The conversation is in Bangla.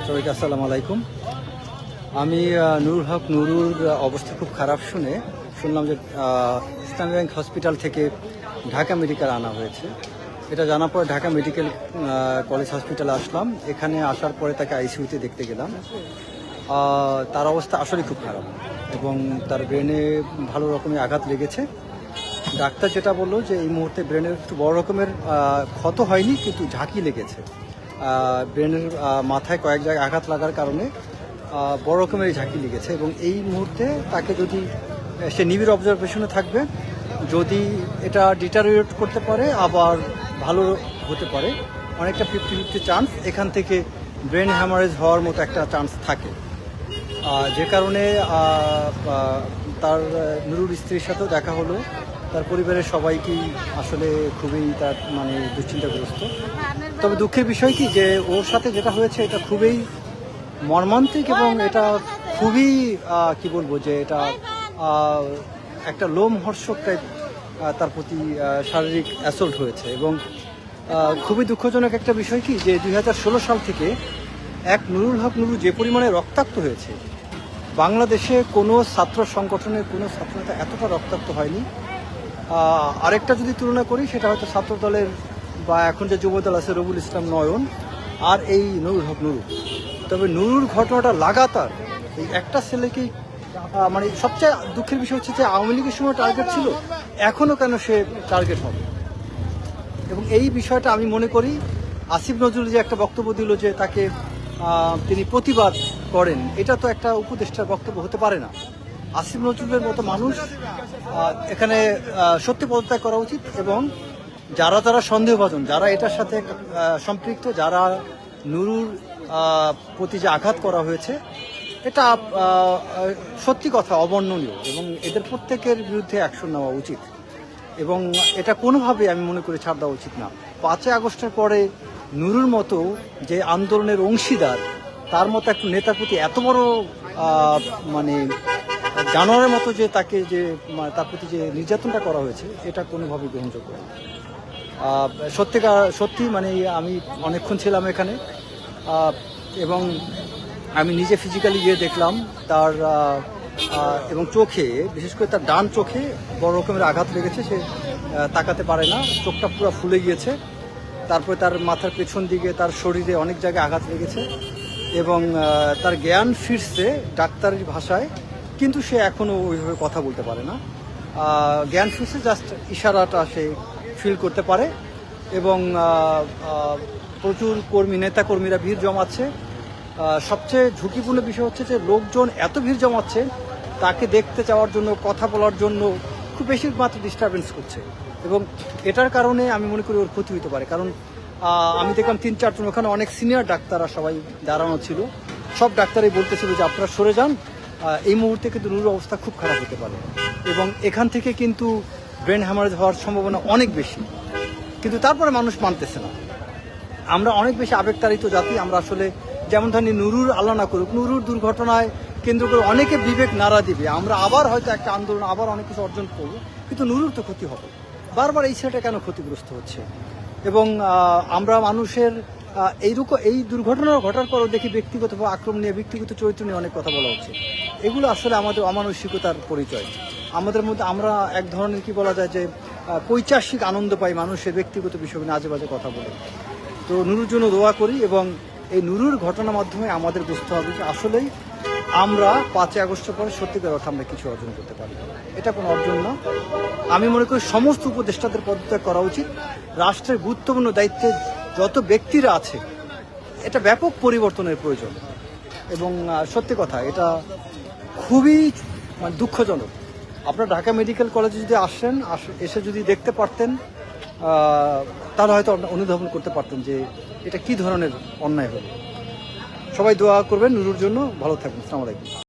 সবাইকে আসসালামু আলাইকুম। আমি নুরুল হক নুরুর অবস্থা খুব খারাপ শুনলাম যে ইসলামী ব্যাংক হসপিটাল থেকে ঢাকা মেডিকেল আনা হয়েছে। এটা জানার পর ঢাকা মেডিকেল কলেজ হসপিটালে আসলাম। এখানে আসার পরে তাকে আইসিইউতে দেখতে গেলাম। তার অবস্থা আসলে খুব খারাপ এবং তার ব্রেনে ভালো রকমের আঘাত লেগেছে। ডাক্তার যেটা বললো যে এই মুহূর্তে ব্রেনের একটু বড় রকমের ক্ষত হয়নি, কিন্তু ঝাঁকি লেগেছে। ব্রেনের মাথায় কয়েক জায়গায় আঘাত লাগার কারণে বড় রকমের ঝাঁকি লেগেছে এবং এই মুহূর্তে তাকে যদি সে নিবিড় অবজারভেশনে থাকবে, যদি এটা ডিটারিয়েট করতে পারে আবার ভালো হতে পারে। অনেকটা 50-50 চান্স এখান থেকে ব্রেন হ্যামারেজ হওয়ার মতো একটা চান্স থাকে, যে কারণে তার নুরুর স্ত্রীর সাথেও দেখা হলো। তার পরিবারের সবাইকেই আসলে খুবই তার দুশ্চিন্তাগ্রস্ত। তবে দুঃখের বিষয় কি যে ওর সাথে যেটা হয়েছে এটা খুবই মর্মান্তিক এবং এটা খুবই কি বলবো যে এটা একটা লোমহর্ষক টাইপ তার প্রতি শারীরিক অ্যাসল্ট হয়েছে। এবং খুবই দুঃখজনক একটা বিষয় কি যে 2016 সাল থেকে এক নুরুল হক নুরু যে পরিমাণে রক্তাক্ত হয়েছে, বাংলাদেশে কোনো ছাত্র সংগঠনের কোনো ছাত্রনেতা এতটা রক্তাক্ত হয়নি। আরেকটা যদি তুলনা করি সেটা হয়তো ছাত্র দলের বা এখন যে যুবদল আছে রবুল ইসলাম নয়ন আর এই নুরুল হক নুরু। তবে নুরুর ঘটনাটা লাগাতার এই একটা ছেলেকেই সবচেয়ে দুঃখের বিষয় হচ্ছে যে আওয়ামী লীগের সময় টার্গেট ছিল, এখনও কেন সে টার্গেট হবে। এবং এই বিষয়টা আমি মনে করি আসিফ নজরুল যে একটা বক্তব্য দিল যে তাকে তিনি প্রতিবাদ করেন, এটা তো একটা উপদেষ্টার বক্তব্য হতে পারে না। আসিফ নজরুলের মতো মানুষ এখানে সত্যি পদত্যাগ করা উচিত এবং যারা যারা সন্দেহভাজন, যারা এটার সাথে সম্পৃক্ত, যারা নুরুর প্রতি যে আঘাত করা হয়েছে, এটা সত্যি কথা অবর্ণনীয় এবং এদের প্রত্যেকের বিরুদ্ধে অ্যাকশন নেওয়া উচিত এবং এটা কোনোভাবে আমি মনে করি ছাড় দেওয়া উচিত না। 5ই আগস্টের পরে নুরুর মতো যে আন্দোলনের অংশীদার, তার মতো একটা নেতার প্রতি এত বড় জানোয়ারের মতো যে তাকে যে তার প্রতি যে নির্যাতনটা করা হয়েছে, এটা কোনোভাবেই গ্রহণযোগ্য না। সত্যি আমি অনেকক্ষণ ছিলাম এখানে এবং আমি নিজে ফিজিক্যালি গিয়ে দেখলাম তার এবং চোখে, বিশেষ করে তার ডান চোখে বড় রকমের আঘাত লেগেছে। সে তাকাতে পারে না, চোখটা পুরো ফুলে গিয়েছে। তারপরে তার মাথার পেছন দিকে, তার শরীরে অনেক জায়গায় আঘাত লেগেছে এবং তার জ্ঞান ফিরছে ডাক্তারের ভাষায়, কিন্তু সে এখনও ওইভাবে কথা বলতে পারে না। জ্ঞান ফিরছে, জাস্ট ইশারাটা সে ফিল করতে পারে এবং প্রচুর নেতাকর্মীরা ভিড় জমাচ্ছে। সবচেয়ে ঝুঁকিপূর্ণ বিষয় হচ্ছে যে লোকজন এত ভিড় জমাচ্ছে তাকে দেখতে যাওয়ার জন্য, কথা বলার জন্য খুব বেশি মাত্রা ডিস্টারবেন্স করছে এবং এটার কারণে আমি মনে করি ওর ক্ষতি হতে পারে। কারণ আমি দেখলাম 3-4 জন ওখানে অনেক সিনিয়র ডাক্তাররা সবাই দাঁড়ানো ছিল, সব ডাক্তারই বলতেছিল যে আপনারা সরে যান, এই মুহূর্তে কিন্তু নুরুর অবস্থা খুব খারাপ হতে পারে এবং এখান থেকে কিন্তু ব্রেন হ্যামারেজ হওয়ার সম্ভাবনা অনেক বেশি। কিন্তু তারপরে মানুষ মানতেছে না। আমরা অনেক বেশি আবেগতাড়িত জাতি। আমরা আসলে যেমন ধরেন নুরুর আল্লাহ না করুক, নুরুর দুর্ঘটনায় কেন্দ্র করে অনেকে বিবেক নাড়া দিবে, আমরা আবার হয়তো একটা আন্দোলন, আবার অনেক কিছু অর্জন করবো, কিন্তু নুরুর তো ক্ষতি হবে। বারবার এই ছেলেটা কেন ক্ষতিগ্রস্ত হচ্ছে? এবং আমরা মানুষের এই দুর্ঘটনা ঘটার পরও দেখি ব্যক্তিগত আক্রমণ নিয়ে, ব্যক্তিগত চরিত্র নিয়ে অনেক কথা বলা হচ্ছে। এগুলো আসলে আমাদের অমানসিকতার পরিচয়। আমাদের মধ্যে আমরা এক ধরনের কি বলা যায় যে পৈশাসিক আনন্দ পাই মানুষের ব্যক্তিগত বিষয় নিয়ে আজে বাজে কথা বলে। তো নুরুর জন্য দোয়া করি এবং এই নুরুর ঘটনার মাধ্যমে আমাদের বুঝতে হবে যে আসলেই আমরা 5ই আগস্টের পরে সত্যিকার অর্থে আমরা কিছু অর্জন করতে পারি। এটা কোনো অর্জন না। আমি মনে করি সমস্ত উপদেষ্টাদের পদত্যাগ করা উচিত। রাষ্ট্রের গুরুত্বপূর্ণ দায়িত্বে যত ব্যক্তিরা আছে, এটা ব্যাপক পরিবর্তনের প্রয়োজন এবং সত্যি কথা এটা খুবই দুঃখজনক। আপনারা ঢাকা মেডিকেল কলেজে যদি এসে যদি দেখতে পারতেন, তাহলে হয়তো অনুধাবন করতে পারতেন যে এটা কি ধরনের অন্যায় হলো। সবাই দোয়া করবেন নুরুর জন্য। ভালো থাকবেন। আসসালামু আলাইকুম।